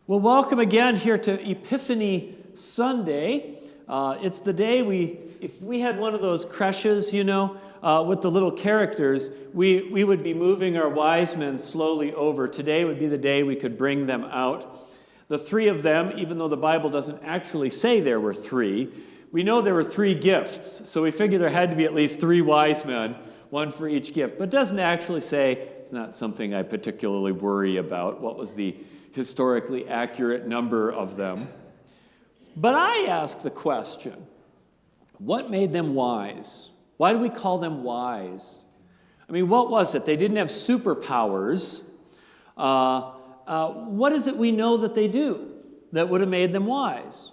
Well, welcome again here to Epiphany Sunday. It's the day if we had one of those creches, with the little characters, we would be moving our wise men slowly over. Today would be the day we could bring them out. The three of them, even though the Bible doesn't actually say there were three, we know there were three gifts. So we figure there had to be at least three wise men, one for each gift. But it doesn't actually say. It's not something I particularly worry about. What was the historically accurate number of them? But I ask the question, what made them wise? Why do we call them wise? I mean, what was it? They didn't have superpowers. What is it we know that they do that would have made them wise?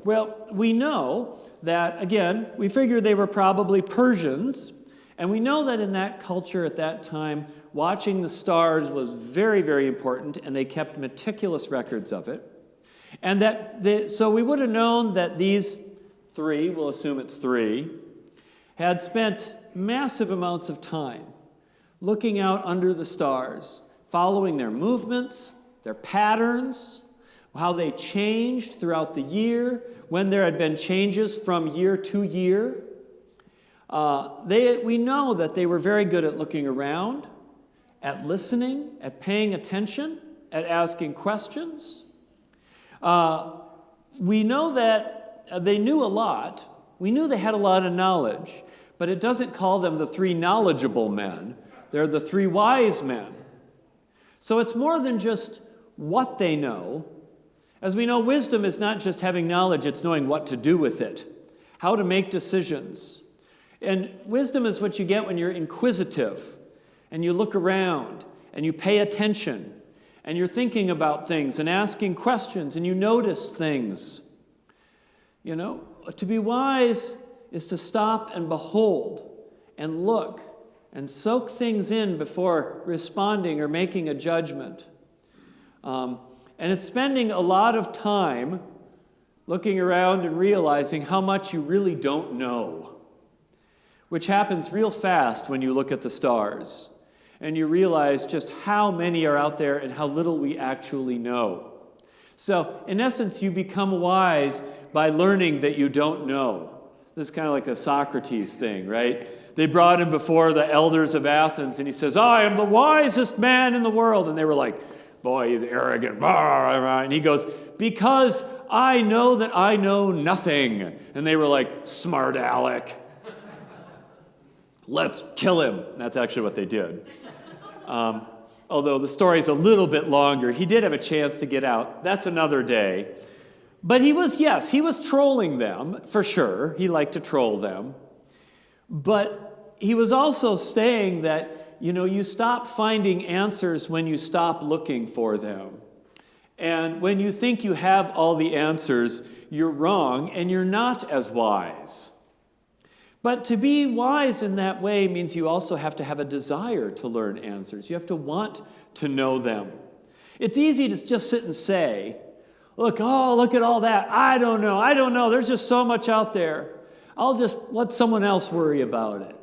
Well, we know that, again, we figure they were probably Persians, and we know that in that culture at that time, watching the stars was very, very important, and they kept meticulous records of it. And so we would have known that these three, we'll assume it's three, had spent massive amounts of time looking out under the stars, following their movements, their patterns, how they changed throughout the year, when there had been changes from year to year. We know that they were very good at looking around, at listening, at paying attention, at asking questions. We know that they knew a lot. We knew they had a lot of knowledge, but it doesn't call them the three knowledgeable men. They're the three wise men. So it's more than just what they know. As we know, wisdom is not just having knowledge, it's knowing what to do with it, how to make decisions. And wisdom is what you get when you're inquisitive, and you look around, and you pay attention, and you're thinking about things and asking questions, and you notice things. To be wise is to stop and behold and look and soak things in before responding or making a judgment. And it's spending a lot of time looking around and realizing how much you really don't know, which happens real fast when you look at the stars and you realize just how many are out there and how little we actually know. So, in essence, you become wise by learning that you don't know. This is kind of like the Socrates thing, right? They brought him before the elders of Athens, and he says, I am the wisest man in the world. And they were like, boy, he's arrogant. And he goes, because I know that I know nothing. And they were like, smart aleck. Let's kill him. That's actually what they did. Although the story's a little bit longer, he did have a chance to get out. That's another day. But he was trolling them, for sure. He liked to troll them. But he was also saying that, you stop finding answers when you stop looking for them. And when you think you have all the answers, you're wrong and you're not as wise. But to be wise in that way means you also have to have a desire to learn answers. You have to want to know them. It's easy to just sit and say, look at all that. I don't know. There's just so much out there. I'll just let someone else worry about it.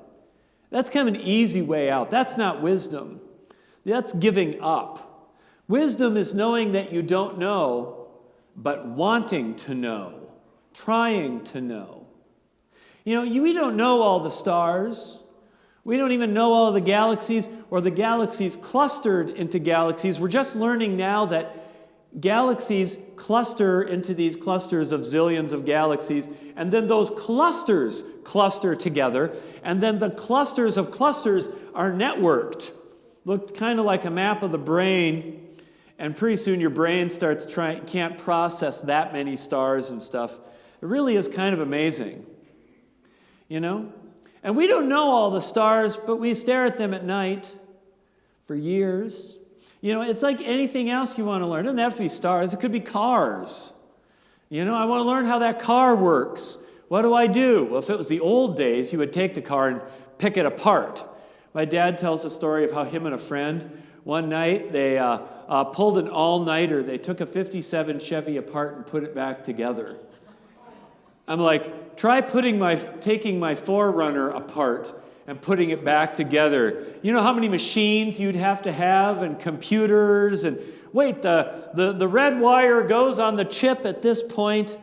That's kind of an easy way out. That's not wisdom. That's giving up. Wisdom is knowing that you don't know, but wanting to know, trying to know. We don't know all the stars. We don't even know all the galaxies or the galaxies clustered into galaxies. We're just learning now that galaxies cluster into these clusters of zillions of galaxies, and then those clusters cluster together, and then the clusters of clusters are networked. Looked kind of like a map of the brain, and pretty soon your brain can't process that many stars and stuff. It really is kind of amazing. And we don't know all the stars, but we stare at them at night for years. It's like anything else you want to learn. It doesn't have to be stars. It could be cars. I want to learn how that car works. What do I do? Well, if it was the old days, you would take the car and pick it apart. My dad tells the story of how him and a friend, one night, they pulled an all-nighter. They took a 57 Chevy apart and put it back together. I'm like, try taking my 4Runner apart and putting it back together. You know how many machines you'd have to have and computers and wait, the red wire goes on the chip at this point.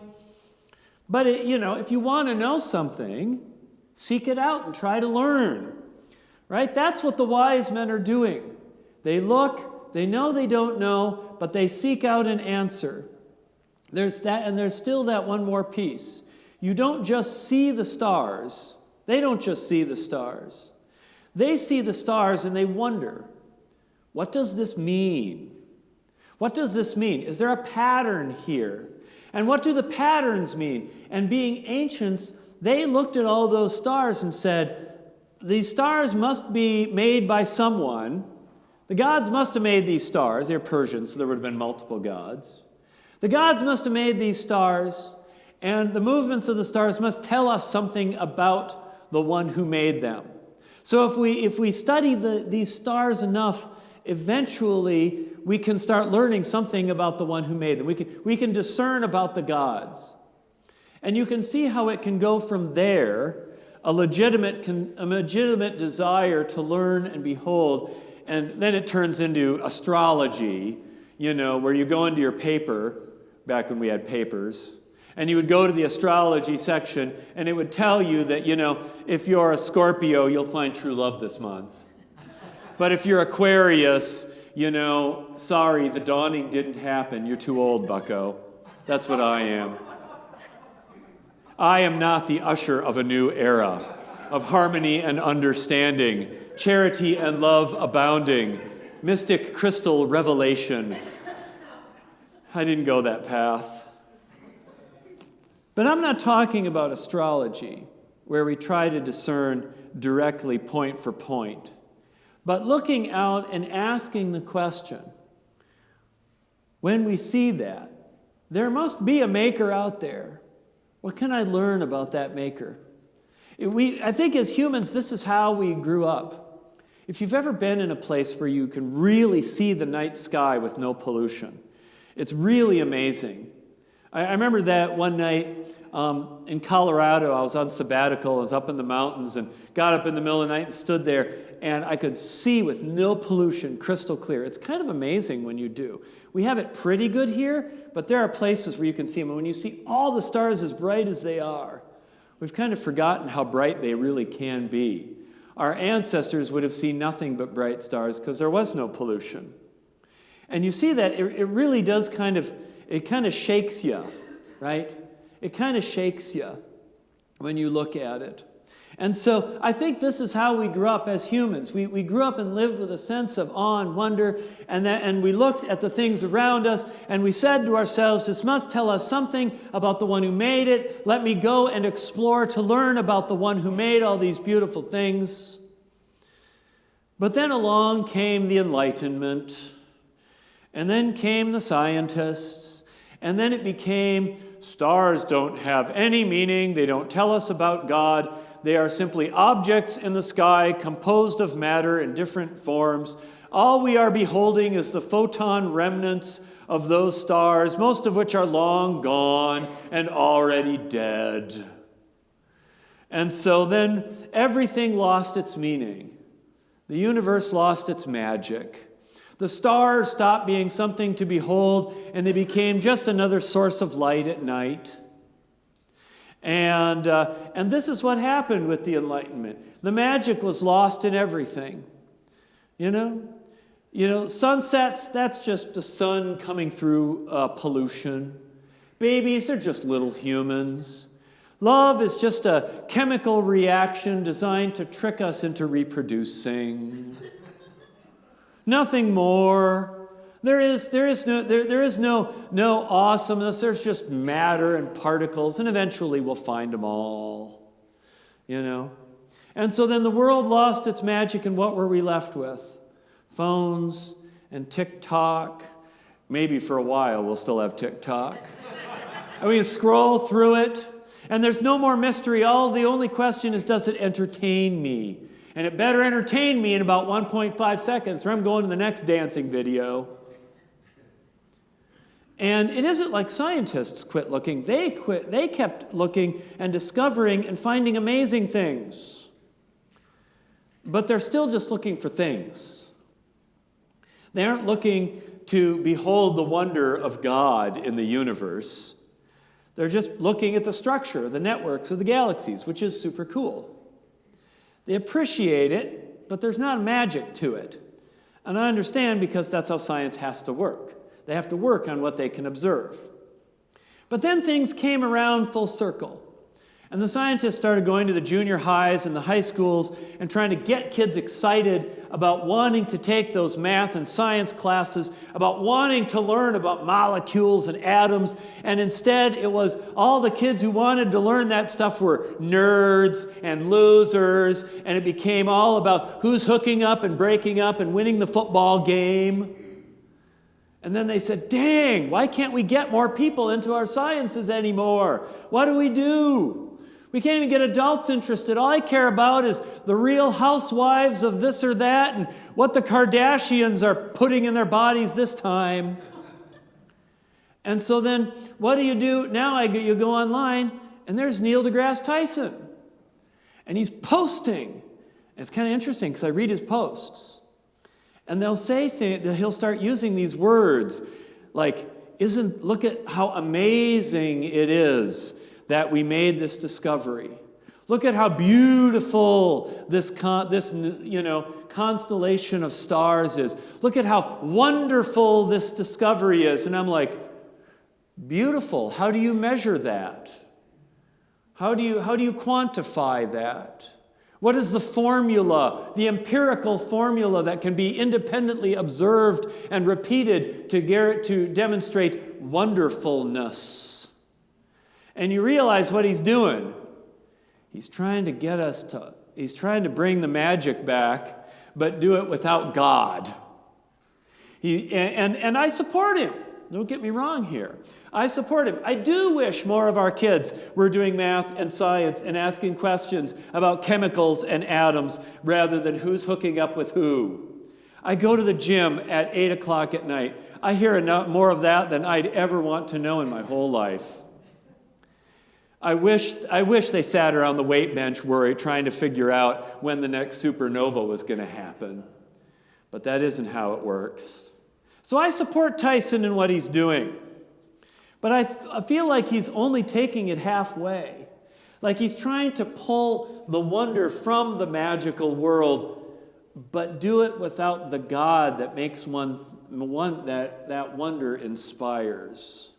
But, if you want to know something, seek it out and try to learn. Right? That's what the wise men are doing. They look, they know they don't know, but they seek out an answer. There's that, and there's still that one more piece. You don't just see the stars. They don't just see the stars. They see the stars and they wonder, what does this mean? What does this mean? Is there a pattern here? And what do the patterns mean? And being ancients, they looked at all those stars and said, these stars must be made by someone. The gods must have made these stars. They're Persians, so there would have been multiple gods. The gods must have made these stars, and the movements of the stars must tell us something about the one who made them. So if we study these stars enough, eventually we can start learning something about the one who made them. We can discern about the gods. And you can see how it can go from there, a legitimate desire to learn and behold, and then it turns into astrology, where you go into your paper, back when we had papers, and you would go to the astrology section, and it would tell you that, if you're a Scorpio, you'll find true love this month. But if you're Aquarius, sorry, the dawning didn't happen. You're too old, bucko. That's what I am. I am not the usher of a new era, of harmony and understanding, charity and love abounding, mystic crystal revelation. I didn't go that path. But I'm not talking about astrology, where we try to discern directly point for point, but looking out and asking the question, when we see that, there must be a maker out there. What can I learn about that maker? I think as humans, this is how we grew up. If you've ever been in a place where you can really see the night sky with no pollution, it's really amazing. I remember that one night in Colorado. I was on sabbatical. I was up in the mountains and got up in the middle of the night and stood there, and I could see with no pollution, crystal clear. It's kind of amazing when you do. We have it pretty good here, but there are places where you can see them. And when you see all the stars as bright as they are, we've kind of forgotten how bright they really can be. Our ancestors would have seen nothing but bright stars because there was no pollution. And you see that it really does kind of shakes you, right? It kind of shakes you when you look at it. And so I think this is how we grew up as humans. We grew up and lived with a sense of awe and wonder, and we looked at the things around us, and we said to ourselves, this must tell us something about the one who made it. Let me go and explore to learn about the one who made all these beautiful things. But then along came the Enlightenment, and then came the scientists, and then it became, stars don't have any meaning, they don't tell us about God. They are simply objects in the sky composed of matter in different forms. All we are beholding is the photon remnants of those stars, most of which are long gone and already dead. And so then everything lost its meaning. The universe lost its magic. The stars stopped being something to behold, and they became just another source of light at night. And this is what happened with the Enlightenment. The magic was lost in everything. Sunsets, that's just the sun coming through pollution. Babies, they're just little humans. Love is just a chemical reaction designed to trick us into reproducing. Nothing more. There is no awesomeness. There's just matter and particles, and eventually we'll find them all. And so then the world lost its magic, and what were we left with? Phones and TikTok. Maybe for a while we'll still have TikTok. And we scroll through it, and there's no more mystery. The only question is, does it entertain me? And it better entertain me in about 1.5 seconds, or I'm going to the next dancing video. And it isn't like scientists quit looking. They kept looking and discovering and finding amazing things. But they're still just looking for things. They aren't looking to behold the wonder of God in the universe. They're just looking at the structure of the networks of the galaxies, which is super cool. They appreciate it, but there's not magic to it. And I understand, because that's how science has to work. They have to work on what they can observe. But then things came around full circle. And the scientists started going to the junior highs and the high schools and trying to get kids excited about wanting to take those math and science classes, about wanting to learn about molecules and atoms. And instead, it was all the kids who wanted to learn that stuff were nerds and losers. And it became all about who's hooking up and breaking up and winning the football game. And then they said, dang, why can't we get more people into our sciences anymore? What do we do? We can't even get adults interested. All I care about is the Real Housewives of this or that and what the Kardashians are putting in their bodies this time. And so then what do? Now you go online, and there's Neil deGrasse Tyson. And he's posting. And it's kind of interesting because I read his posts. And they'll say he'll start using these words like, look at how amazing it is that we made this discovery. Look at how beautiful this constellation of stars is. Look at how wonderful this discovery is. And I'm like, beautiful. How do you measure that? How do you quantify that? What is the formula, the empirical formula that can be independently observed and repeated to demonstrate wonderfulness? And you realize what he's doing. He's trying to bring the magic back, but do it without God. And I support him. Don't get me wrong here. I support him. I do wish more of our kids were doing math and science and asking questions about chemicals and atoms rather than who's hooking up with who. I go to the gym at 8 o'clock at night. I hear more of that than I'd ever want to know in my whole life. I wish they sat around the weight bench trying to figure out when the next supernova was going to happen. But that isn't how it works. So I support Tyson in what he's doing. But I feel like he's only taking it halfway. Like he's trying to pull the wonder from the magical world, but do it without the God that makes that wonder inspires.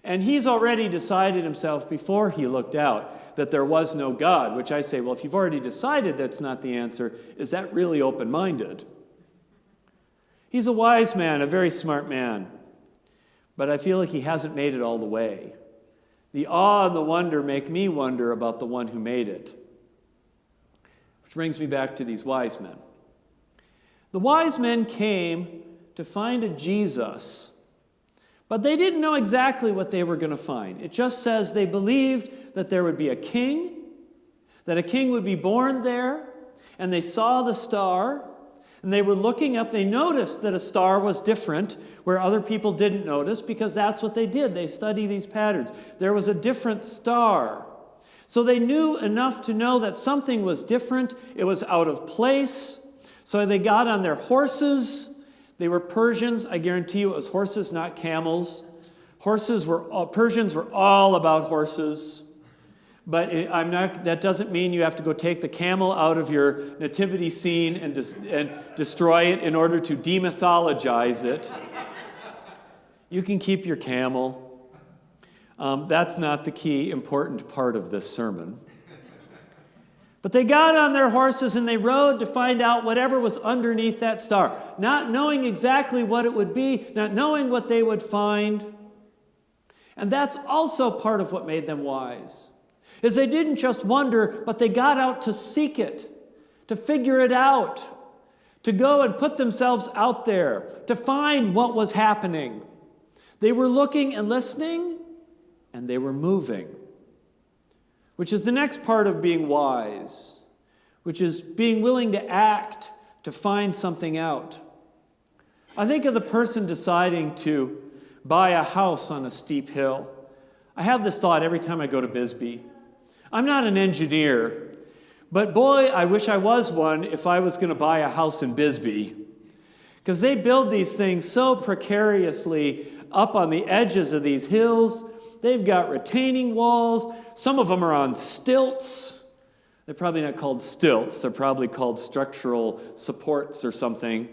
And he's already decided himself before he looked out that there was no God, which I say, well, if you've already decided that's not the answer, is that really open-minded? He's a wise man, a very smart man, but I feel like he hasn't made it all the way. The awe and the wonder make me wonder about the one who made it. Which brings me back to these wise men. The wise men came to find a Jesus, but they didn't know exactly what they were going to find. It just says they believed that there would be a king, that a king would be born there, and they saw the star, and they were looking up. They noticed that a star was different where other people didn't notice, because that's what they did. They study these patterns. There was a different star. So they knew enough to know that something was different. It was out of place. So they got on their horses. They were Persians. I guarantee you it was horses, not camels. Persians were all about horses. But that doesn't mean you have to go take the camel out of your nativity scene and destroy it in order to demythologize it. You can keep your camel. That's not the key important part of this sermon. But they got on their horses and they rode to find out whatever was underneath that star, not knowing exactly what it would be, not knowing what they would find. And that's also part of what made them wise, is they didn't just wonder, but they got out to seek it, to figure it out, to go and put themselves out there, to find what was happening. They were looking and listening, and they were moving. Which is the next part of being wise, which is being willing to act to find something out. I think of the person deciding to buy a house on a steep hill. I have this thought every time I go to Bisbee. I'm not an engineer, but boy, I wish I was one if I was going to buy a house in Bisbee. Because they build these things so precariously up on the edges of these hills. They've got retaining walls. Some of them are on stilts. They're probably not called stilts. They're probably called structural supports or something.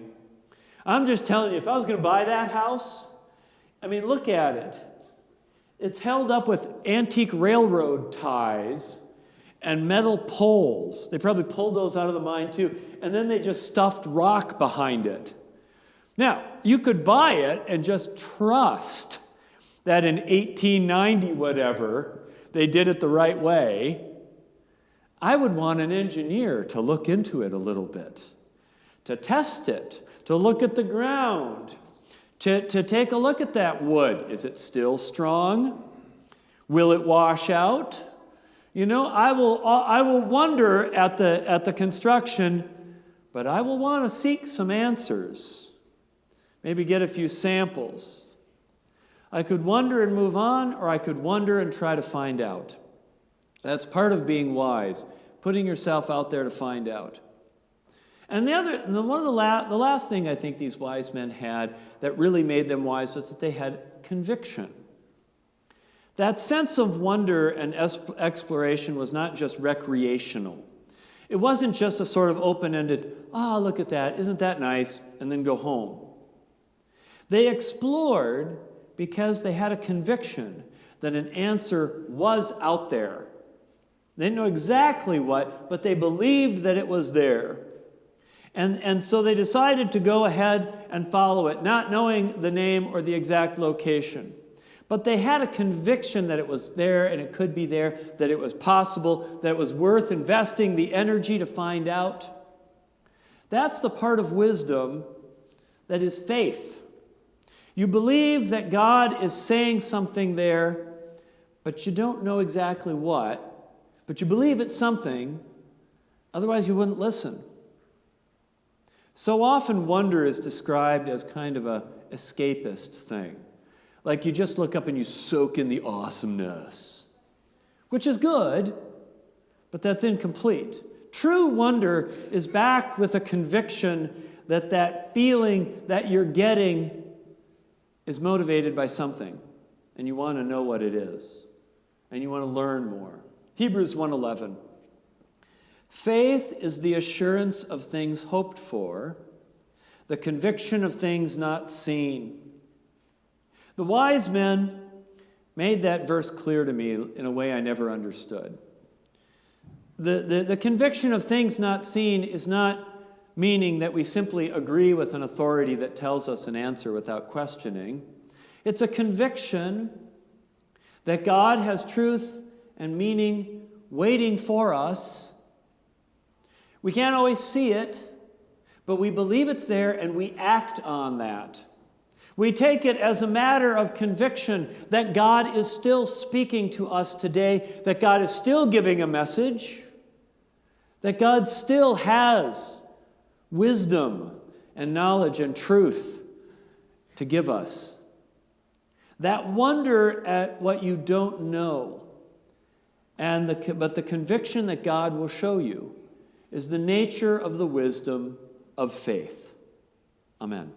I'm just telling you, if I was going to buy that house, I mean, look at it. It's held up with antique railroad ties and metal poles. They probably pulled those out of the mine too. And then they just stuffed rock behind it. Now, you could buy it and just trust that in 1890 whatever, they did it the right way. I would want an engineer to look into it a little bit, to test it, to look at the ground, to take a look at that wood. Is it still strong? Will it wash out? You know, I will wonder at the construction, but I will want to seek some answers. Maybe get a few samples. I could wonder and move on, or I could wonder and try to find out. That's part of being wise, putting yourself out there to find out. And the last thing I think these wise men had that really made them wise was that they had conviction. That sense of wonder and exploration was not just recreational. It wasn't just a sort of open-ended, look at that, isn't that nice, and then go home. They explored because they had a conviction that an answer was out there. They didn't know exactly what, but they believed that it was there. And so they decided to go ahead and follow it, not knowing the name or the exact location. But they had a conviction that it was there and it could be there, that it was possible, that it was worth investing the energy to find out. That's the part of wisdom that is faith. You believe that God is saying something there, but you don't know exactly what. But you believe it's something, otherwise you wouldn't listen. So often wonder is described as kind of an escapist thing. Like you just look up and you soak in the awesomeness, which is good, but that's incomplete. True wonder is backed with a conviction that that feeling that you're getting is motivated by something, and you want to know what it is, and you want to learn more. Hebrews 1:11. Faith is the assurance of things hoped for, the conviction of things not seen. The wise men made that verse clear to me in a way I never understood. The conviction of things not seen is not meaning that we simply agree with an authority that tells us an answer without questioning. It's a conviction that God has truth and meaning waiting for us. We can't always see it, but we believe it's there and we act on that. We take it as a matter of conviction that God is still speaking to us today, that God is still giving a message, that God still has wisdom and knowledge and truth to give us. That wonder at what you don't know, but the conviction that God will show you, is the nature of the wisdom of faith. Amen.